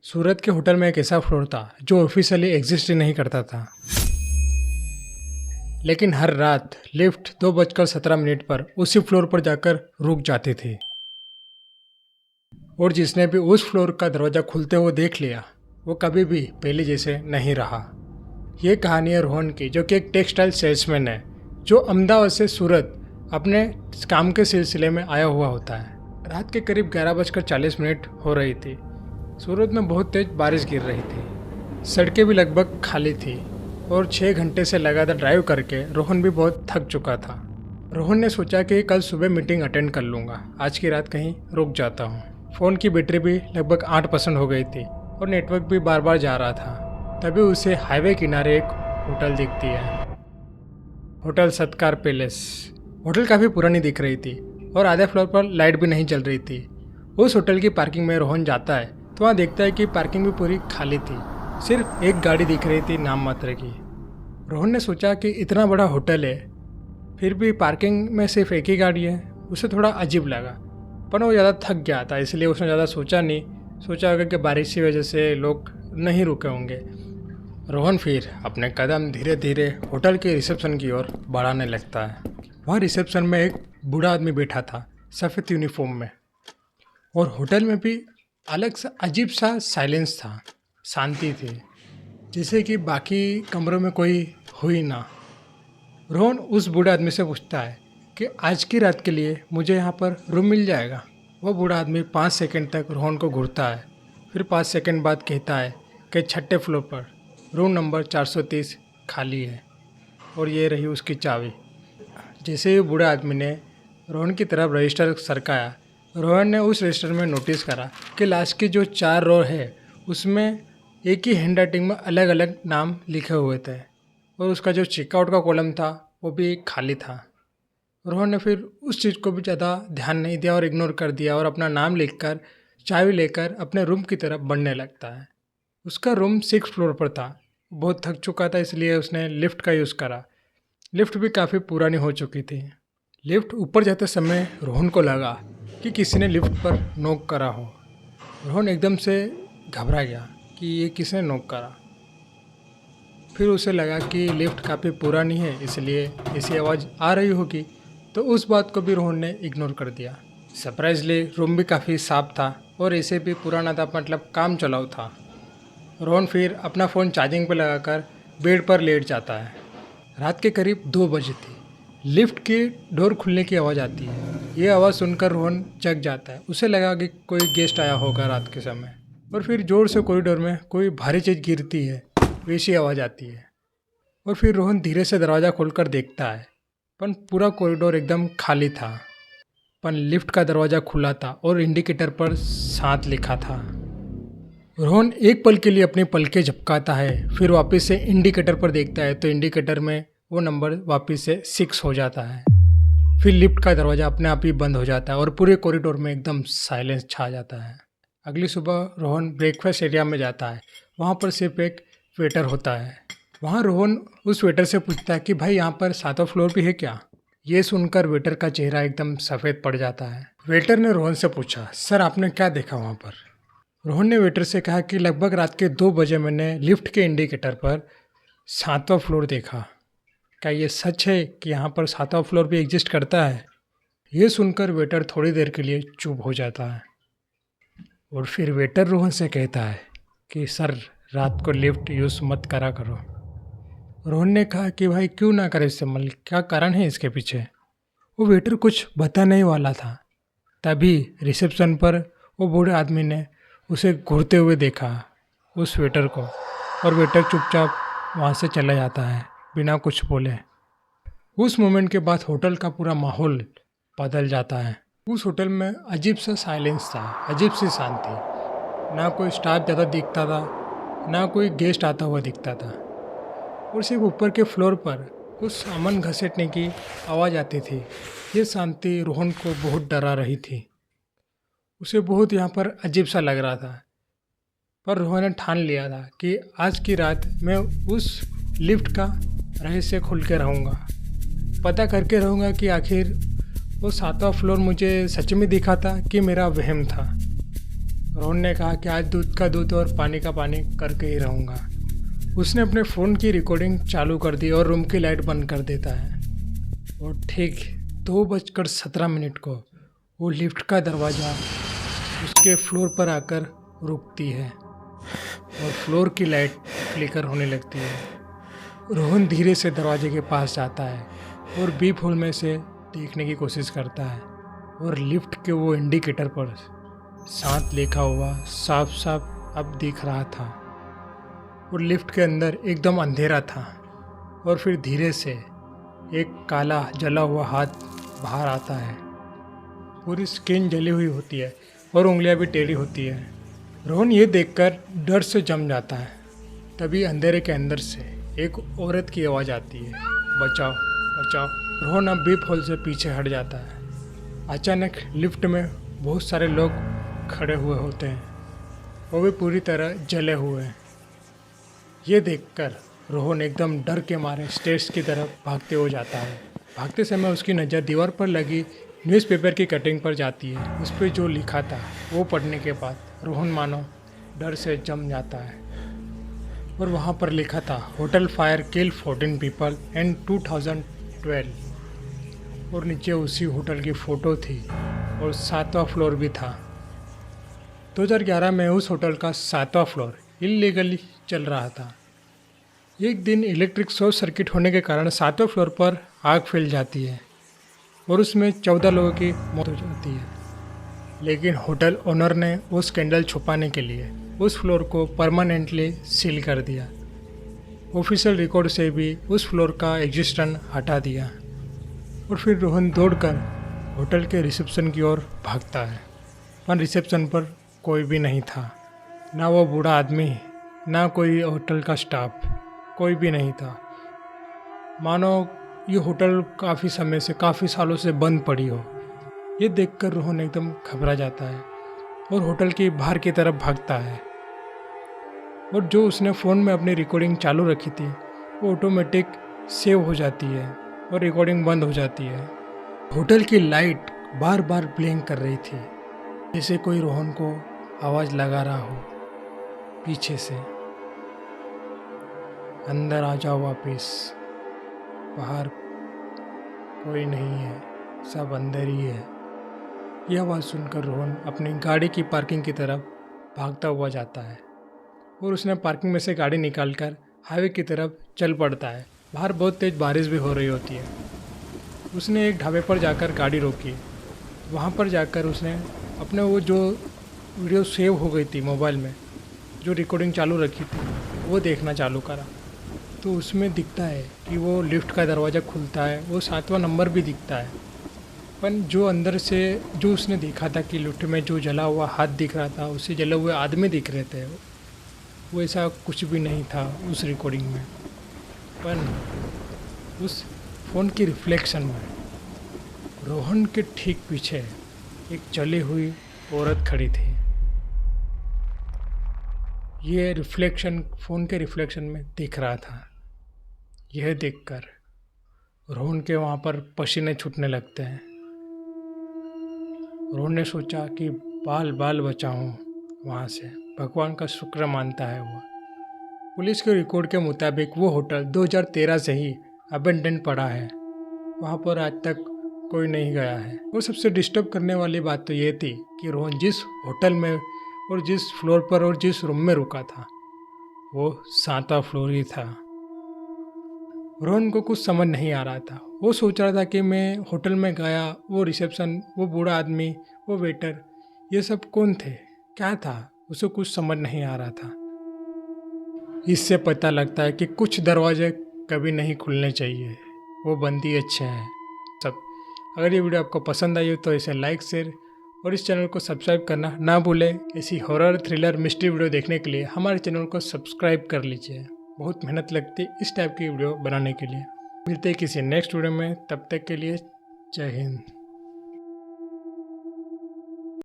सूरत के होटल में एक ऐसा फ्लोर था जो ऑफिशियली एग्जिस्ट ही नहीं करता था। लेकिन हर रात लिफ्ट 2:17 पर उसी फ्लोर पर जाकर रुक जाती थी। और जिसने भी उस फ्लोर का दरवाज़ा खुलते हुए देख लिया वो कभी भी पहले जैसे नहीं रहा। ये कहानी है रोहन की, जो कि एक टेक्सटाइल सेल्समैन है जो अहमदाबाद से सूरत अपने काम के सिलसिले में आया हुआ होता है। रात के करीब 11:40 हो रही थी। सूरत में बहुत तेज बारिश गिर रही थी। सड़कें भी लगभग खाली थी और 6 घंटे से लगातार ड्राइव करके रोहन भी बहुत थक चुका था। रोहन ने सोचा कि कल सुबह मीटिंग अटेंड कर लूँगा, आज की रात कहीं रुक जाता हूँ। फ़ोन की बैटरी भी लगभग 8% हो गई थी और नेटवर्क भी बार बार जा रहा था। तभी उसे हाईवे किनारे एक होटल दिखती है, होटल सत्कार पैलेस। होटल काफ़ी पुरानी दिख रही थी और आधे फ्लोर पर लाइट भी नहीं जल रही थी। उस होटल की पार्किंग में रोहन जाता है तो वहाँ देखता है कि पार्किंग भी पूरी खाली थी, सिर्फ एक गाड़ी दिख रही थी नाम मात्र की। रोहन ने सोचा कि इतना बड़ा होटल है फिर भी पार्किंग में सिर्फ एक ही गाड़ी है। उसे थोड़ा अजीब लगा, पर वो ज़्यादा थक गया था इसलिए उसने ज़्यादा सोचा नहीं। सोचा होगा कि बारिश की वजह से लोग नहीं रुके होंगे। रोहन फिर अपने कदम धीरे धीरे होटल के रिसेप्शन की ओर बढ़ाने लगता है। वहाँ रिसेप्शन में एक बूढ़ा आदमी बैठा था सफ़ेद यूनिफॉर्म में, और होटल में भी अलग सा अजीब सा साइलेंस था, शांति थी, जैसे कि बाकी कमरों में कोई हो ही ना। रोहन उस बूढ़े आदमी से पूछता है कि आज की रात के लिए मुझे यहाँ पर रूम मिल जाएगा। वो बूढ़ा आदमी 5 सेकंड तक रोहन को घूरता है, फिर 5 सेकंड बाद कहता है कि 6ठे फ्लोर पर रूम नंबर 430 खाली है, और ये रही उसकी चाबी। जैसे ही बूढ़े आदमी ने रोहन की तरफ रजिस्टर सरकाया, रोहन ने उस रजिस्टर में नोटिस करा कि लास्ट की जो 4 रो है उसमें एक ही हैंड राइटिंग में अलग अलग नाम लिखे हुए थे, और उसका जो चेकआउट का कॉलम था वो भी खाली था। रोहन ने फिर उस चीज़ को भी ज़्यादा ध्यान नहीं दिया और इग्नोर कर दिया और अपना नाम लिखकर चाबी लेकर अपने रूम की तरफ बढ़ने लगता है। उसका रूम 6 फ्लोर पर था। बहुत थक चुका था इसलिए उसने लिफ्ट का यूज़ करा। लिफ्ट भी काफ़ी पुरानी हो चुकी थी। लिफ्ट ऊपर जाते समय रोहन को लगा कि किसी ने लिफ्ट पर नॉक करा हो। रोहन एकदम से घबरा गया कि ये किसने नॉक करा। फिर उसे लगा कि लिफ्ट काफ़ी पुरानी है इसलिए ऐसी आवाज़ आ रही होगी, तो उस बात को भी रोहन ने इग्नोर कर दिया। सरप्राइजली रूम भी काफ़ी साफ था और ऐसे भी पुराना था, मतलब काम चलाऊ था। रोहन फिर अपना फ़ोन चार्जिंग पर लगाकर बेड पर लेट जाता है। रात के करीब 2 बजे थी। लिफ्ट की डोर खुलने की आवाज़ आती है। ये आवाज़ सुनकर रोहन जग जाता है। उसे लगा कि कोई गेस्ट आया होगा रात के समय, और फिर ज़ोर से कॉरिडोर में कोई भारी चीज़ गिरती है वैसी आवाज़ आती है। और फिर रोहन धीरे से दरवाज़ा खोलकर देखता है, पर पूरा कॉरिडोर एकदम खाली था। पर लिफ्ट का दरवाज़ा खुला था और इंडिकेटर पर 7 लिखा था। रोहन एक पल के लिए अपनी पलकें झपकाता है, फिर वापस से इंडिकेटर पर देखता है तो इंडिकेटर में वो नंबर वापस से 6 हो जाता है। फिर लिफ्ट का दरवाज़ा अपने आप ही बंद हो जाता है और पूरे कॉरिडोर में एकदम साइलेंस छा जाता है। अगली सुबह रोहन ब्रेकफास्ट एरिया में जाता है। वहाँ पर सिर्फ एक वेटर होता है। वहाँ रोहन उस वेटर से पूछता है कि भाई यहाँ पर 7वां फ्लोर भी है क्या? ये सुनकर वेटर का चेहरा एकदम सफ़ेद पड़ जाता है। वेटर ने रोहन से पूछा, सर आपने क्या देखा वहाँ पर? रोहन ने वेटर से कहा कि लगभग रात के 2 बजे मैंने लिफ्ट के इंडिकेटर पर 7वां फ्लोर देखा। क्या ये सच है कि यहाँ पर 7वां फ्लोर भी एग्जिस्ट करता है? ये सुनकर वेटर थोड़ी देर के लिए चुप हो जाता है, और फिर वेटर रोहन से कहता है कि सर रात को लिफ्ट यूज़ मत करा करो। रोहन ने कहा कि भाई क्यों ना करे इस्तेमाल, क्या कारण है इसके पीछे? वो वेटर कुछ बता नहीं वाला था। तभी रिसेप्शन पर वो बूढ़े आदमी ने उसे घूरते हुए देखा, उस वेटर को, और वेटर चुपचाप वहाँ से चला जाता है बिना कुछ बोले। उस मोमेंट के बाद होटल का पूरा माहौल बदल जाता है। उस होटल में अजीब सा साइलेंस था, अजीब सी शांति। ना कोई स्टाफ ज़्यादा दिखता था, ना कोई गेस्ट आता हुआ दिखता था, और सिर्फ ऊपर के फ्लोर पर कुछ सामान घसीटने की आवाज़ आती थी। ये शांति रोहन को बहुत डरा रही थी। उसे बहुत यहाँ पर अजीब सा लग रहा था, पर रोहन ने ठान लिया था कि आज की रात मैं उस लिफ्ट का रहस्य खोल के रहूँगा, पता करके रहूँगा कि आखिर वो 7वां फ्लोर मुझे सच में दिखा था कि मेरा वहम था। रोहन ने कहा कि आज दूध का दूध और पानी का पानी करके ही रहूँगा। उसने अपने फ़ोन की रिकॉर्डिंग चालू कर दी और रूम की लाइट बंद कर देता है। और ठीक 2:17 को वो लिफ्ट का दरवाज़ा उसके फ्लोर पर आकर रुकती है और फ्लोर की लाइट फ्लिकर होने लगती है। रोहन धीरे से दरवाजे के पास जाता है और बीप होल में से देखने की कोशिश करता है और लिफ्ट के वो इंडिकेटर पर 7 लिखा हुआ साफ साफ अब दिख रहा था और लिफ्ट के अंदर एकदम अंधेरा था। और फिर धीरे से एक काला जला हुआ हाथ बाहर आता है। पूरी स्किन जली हुई होती है और उंगलियां भी टेढ़ी होती है। रोहन ये देखकर डर से जम जाता है। तभी अंधेरे के अंदर से एक औरत की आवाज़ आती है, बचाओ बचाओ। रोहन अब बीप होल से पीछे हट जाता है। अचानक लिफ्ट में बहुत सारे लोग खड़े हुए होते हैं, वो भी पूरी तरह जले हुए हैं। ये देखकर रोहन एकदम डर के मारे स्टेयर्स की तरफ भागते हो जाता है। भागते समय उसकी नज़र दीवार पर लगी न्यूज़पेपर की कटिंग पर जाती है। उस पर जो लिखा था वो पढ़ने के बाद रोहन मानो डर से जम जाता है। और वहाँ पर लिखा था, hotel fire kill 14 people in 2012। और नीचे उसी होटल की फ़ोटो थी और 7वां फ्लोर भी था। 2011 में उस होटल का 7वां फ्लोर इल्लीगली चल रहा था। एक दिन इलेक्ट्रिक शॉर्ट सर्किट होने के कारण 7वें फ्लोर पर आग फैल जाती है और उसमें 14 लोगों की मौत हो जाती है। लेकिन होटल ओनर ने वो स्कैंडल छुपाने के लिए उस फ्लोर को परमानेंटली सील कर दिया। ऑफिशियल रिकॉर्ड से भी उस फ्लोर का एग्जिस्टेंस हटा दिया। और फिर रोहन दौड़कर होटल के रिसेप्शन की ओर भागता है, पर रिसेप्शन पर कोई भी नहीं था। ना वो बूढ़ा आदमी, ना कोई होटल का स्टाफ, कोई भी नहीं था। मानो ये होटल काफ़ी समय से, काफ़ी सालों से बंद पड़ी हो। ये देखकर रोहन एकदम घबरा जाता है और होटल के बाहर की तरफ भागता है। और जो उसने फ़ोन में अपनी रिकॉर्डिंग चालू रखी थी वो ऑटोमेटिक सेव हो जाती है और रिकॉर्डिंग बंद हो जाती है। होटल की लाइट बार बार ब्लिंक कर रही थी, जैसे कोई रोहन को आवाज़ लगा रहा हो पीछे से, अंदर आ जाओ वापस, बाहर कोई नहीं है, सब अंदर ही है। यह आवाज़ सुनकर रोहन अपनी गाड़ी की पार्किंग की तरफ भागता हुआ जाता है और उसने पार्किंग में से गाड़ी निकालकर हाईवे की तरफ चल पड़ता है। बाहर बहुत तेज़ बारिश भी हो रही होती है। उसने एक ढाबे पर जाकर गाड़ी रोकी। वहाँ पर जाकर उसने अपने वो जो वीडियो सेव हो गई थी मोबाइल में, जो रिकॉर्डिंग चालू रखी थी, वो देखना चालू करा। तो उसमें दिखता है कि वो लिफ्ट का दरवाज़ा खुलता है, वो 7वां नंबर भी दिखता है। पर जो अंदर से जो उसने देखा था कि लिफ्ट में जो जला हुआ हाथ दिख रहा था, उससे जले हुए आदमी दिख रहे थे, वो ऐसा कुछ भी नहीं था उस रिकॉर्डिंग में। पर उस फ़ोन की रिफ्लेक्शन में रोहन के ठीक पीछे एक जली हुई औरत खड़ी थी। ये रिफ्लेक्शन फ़ोन के रिफ्लेक्शन में दिख रहा था। यह देखकर रोहन के वहाँ पर पसीने छूटने लगते हैं। रोहन ने सोचा कि बाल बाल बचाऊं वहाँ से, भगवान का शुक्र मानता है वो। पुलिस के रिकॉर्ड के मुताबिक वो होटल 2013 से ही अबेंडन पड़ा है, वहाँ पर आज तक कोई नहीं गया है। और सबसे डिस्टर्ब करने वाली बात तो ये थी कि रोहन जिस होटल में और जिस फ्लोर पर और जिस रूम में रुका था वो 7वां फ्लोर ही था। रोहन को कुछ समझ नहीं आ रहा था। वो सोच रहा था कि मैं होटल में गया, वो रिसेप्शन, वो बूढ़ा आदमी, वो वेटर, ये सब कौन थे, क्या था, उसे कुछ समझ नहीं आ रहा था। इससे पता लगता है कि कुछ दरवाजे कभी नहीं खुलने चाहिए, वो बंद ही अच्छे हैं सब। अगर ये वीडियो आपको पसंद आई हो तो इसे लाइक, शेयर और इस चैनल को सब्सक्राइब करना ना भूलें। ऐसी हॉरर, थ्रिलर, मिस्ट्री वीडियो देखने के लिए हमारे चैनल को सब्सक्राइब कर लीजिए। बहुत मेहनत लगती है इस टाइप की वीडियो बनाने के लिए। मिलते हैं किसी नेक्स्ट वीडियो में, तब तक के लिए जय हिंद।